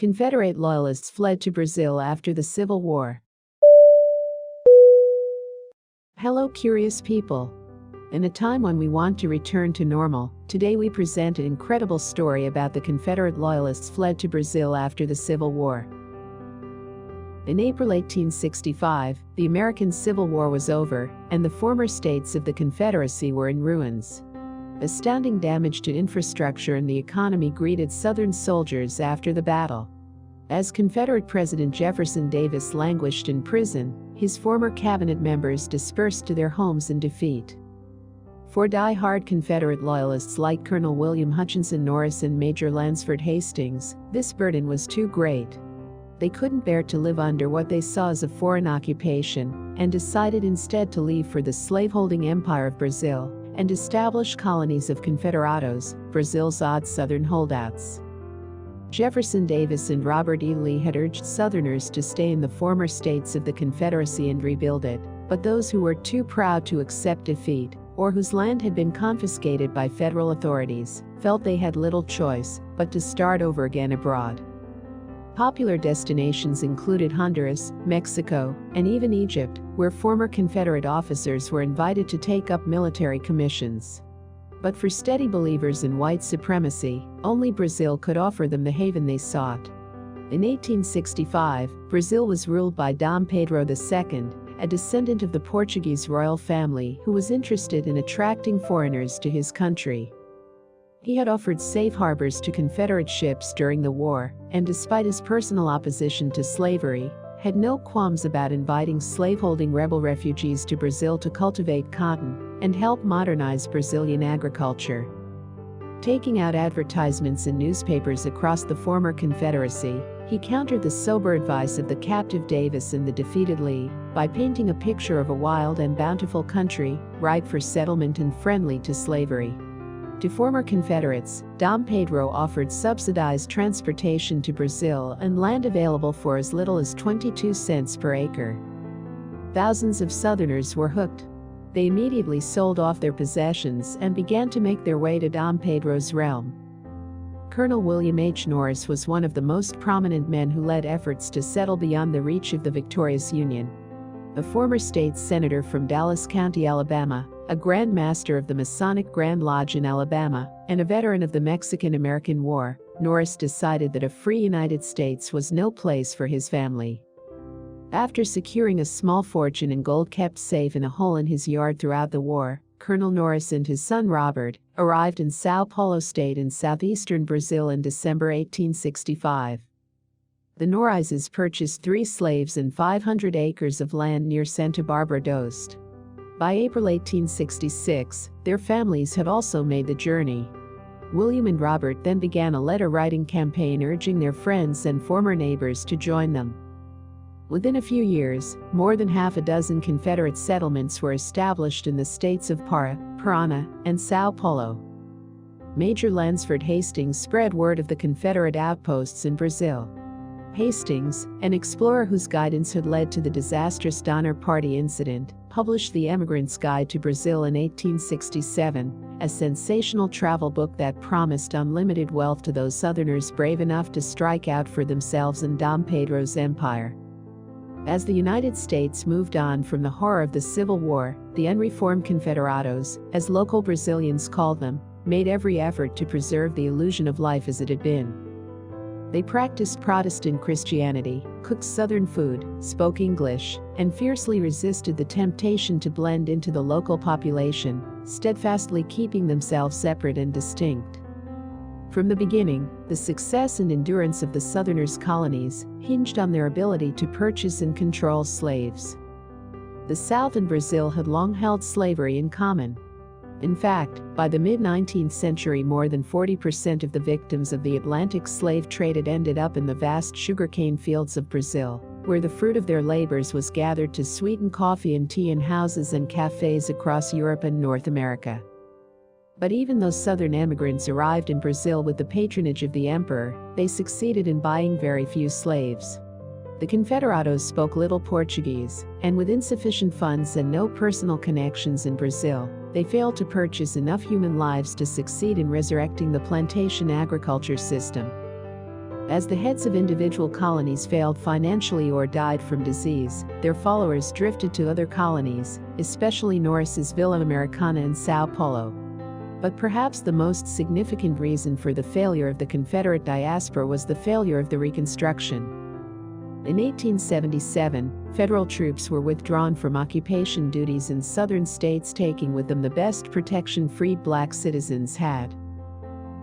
Confederate Loyalists fled to Brazil after the Civil War. Hello, curious people. In a time when we want to return to normal, today we present an incredible story about the Confederate Loyalists fled to Brazil after the Civil War. In April 1865, the American Civil War was over, and the former states of the Confederacy were in ruins. Astounding damage to infrastructure and the economy greeted Southern soldiers after the battle. As Confederate President Jefferson Davis languished in prison, his former cabinet members dispersed to their homes in defeat. For die-hard Confederate Loyalists like Colonel William Hutchinson Norris and Major Lansford Hastings, this burden was too great. They couldn't bear to live under what they saw as a foreign occupation, and decided instead to leave for the slaveholding empire of Brazil and establish colonies of Confederados, Brazil's odd Southern holdouts. Jefferson Davis and Robert E. Lee had urged Southerners to stay in the former states of the Confederacy and rebuild it, but those who were too proud to accept defeat, or whose land had been confiscated by federal authorities, felt they had little choice but to start over again abroad. Popular destinations included Honduras, Mexico, and even Egypt, where former Confederate officers were invited to take up military commissions. But for steady believers in white supremacy, only Brazil could offer them the haven they sought. In 1865, Brazil was ruled by Dom Pedro II, a descendant of the Portuguese royal family who was interested in attracting foreigners to his country. He had offered safe harbors to Confederate ships during the war, and despite his personal opposition to slavery, had no qualms about inviting slaveholding rebel refugees to Brazil to cultivate cotton and help modernize Brazilian agriculture. Taking out advertisements in newspapers across the former Confederacy, he countered the sober advice of the captive Davis and the defeated Lee by painting a picture of a wild and bountiful country, ripe for settlement and friendly to slavery. To former Confederates, Dom Pedro offered subsidized transportation to Brazil and land available for as little as 22 cents per acre. Thousands of Southerners were hooked. They immediately sold off their possessions and began to make their way to Dom Pedro's realm. Colonel William H. Norris was one of the most prominent men who led efforts to settle beyond the reach of the victorious Union. A former state senator from Dallas County, Alabama, a Grand Master of the Masonic Grand Lodge in Alabama, and a veteran of the Mexican-American War, Norris decided that a free United States was no place for his family. After securing a small fortune in gold kept safe in a hole in his yard throughout the war, Colonel Norris and his son Robert arrived in São Paulo state in southeastern Brazil in December 1865. The Norrises purchased 3 slaves and 500 acres of land near Santa Barbara Dost. By April 1866, their families had also made the journey. William and Robert then began a letter-writing campaign urging their friends and former neighbors to join them. Within a few years, more than half a dozen Confederate settlements were established in the states of Pará, Paraná, and São Paulo. Major Lansford Hastings spread word of the Confederate outposts in Brazil. Hastings, an explorer whose guidance had led to the disastrous Donner Party incident, published The Immigrant's Guide to Brazil in 1867, a sensational travel book that promised unlimited wealth to those Southerners brave enough to strike out for themselves in Dom Pedro's empire. As the United States moved on from the horror of the Civil War, the unreformed Confederados, as local Brazilians called them, made every effort to preserve the illusion of life as it had been. They practiced Protestant Christianity, cooked Southern food, spoke English, and fiercely resisted the temptation to blend into the local population, steadfastly keeping themselves separate and distinct. From the beginning, the success and endurance of the Southerners' colonies hinged on their ability to purchase and control slaves. The South and Brazil had long held slavery in common. In fact, by the mid-19th century, more than 40% of the victims of the Atlantic slave trade had ended up in the vast sugarcane fields of Brazil, where the fruit of their labors was gathered to sweeten coffee and tea in houses and cafes across Europe and North America. But even though Southern immigrants arrived in Brazil with the patronage of the emperor, they succeeded in buying very few slaves. The Confederados spoke little Portuguese, and with insufficient funds and no personal connections in Brazil, they failed to purchase enough human lives to succeed in resurrecting the plantation agriculture system. As the heads of individual colonies failed financially or died from disease, their followers drifted to other colonies, especially Norris's Villa Americana in Sao Paulo. But perhaps the most significant reason for the failure of the Confederate diaspora was the failure of the Reconstruction. In 1877, federal troops were withdrawn from occupation duties in southern states, taking with them the best protection freed black citizens had.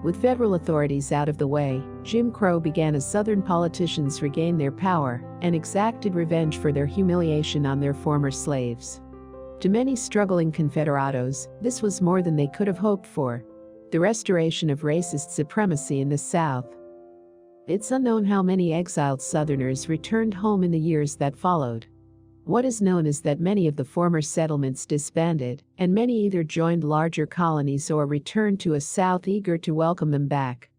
With federal authorities out of the way, Jim Crow began as Southern politicians regained their power and exacted revenge for their humiliation on their former slaves. To many struggling Confederados, this was more than they could have hoped for: the restoration of racist supremacy in the South. It's unknown how many exiled Southerners returned home in the years that followed. What is known is that many of the former settlements disbanded, and many either joined larger colonies or returned to a South eager to welcome them back.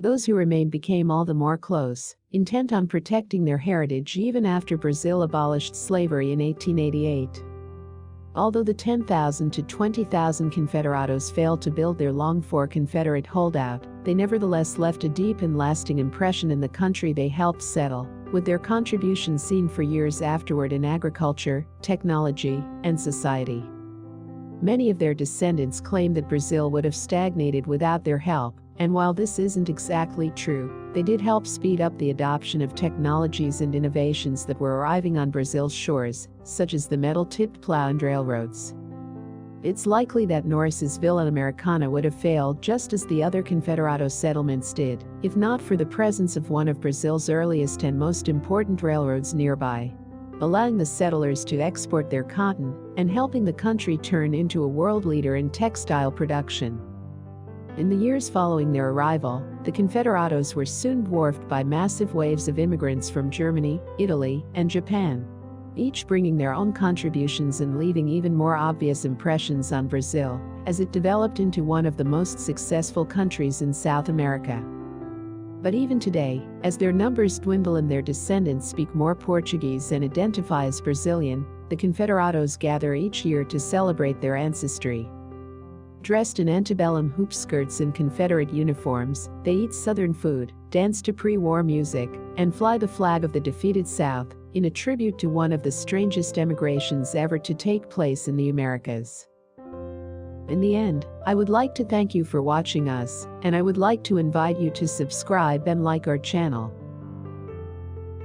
Those who remained became all the more close, intent on protecting their heritage even after Brazil abolished slavery in 1888. Although the 10,000 to 20,000 Confederados failed to build their longed-for Confederate holdout, they nevertheless left a deep and lasting impression in the country they helped settle, with their contributions seen for years afterward in agriculture, technology, and society. Many of their descendants claim that Brazil would have stagnated without their help, and while this isn't exactly true, they did help speed up the adoption of technologies and innovations that were arriving on Brazil's shores, such as the metal-tipped plow and railroads. It's likely that Norris's Villa Americana would have failed just as the other Confederado settlements did, if not for the presence of one of Brazil's earliest and most important railroads nearby, allowing the settlers to export their cotton and helping the country turn into a world leader in textile production. In the years following their arrival, the Confederados were soon dwarfed by massive waves of immigrants from Germany, Italy, and Japan, each bringing their own contributions and leaving even more obvious impressions on Brazil, as it developed into one of the most successful countries in South America. But even today, as their numbers dwindle and their descendants speak more Portuguese and identify as Brazilian, the Confederados gather each year to celebrate their ancestry. Dressed in antebellum hoop skirts and Confederate uniforms, they eat Southern food, dance to pre-war music, and fly the flag of the defeated South, in a tribute to one of the strangest emigrations ever to take place in the Americas. In the end, I would like to thank you for watching us, and I would like to invite you to subscribe and like our channel.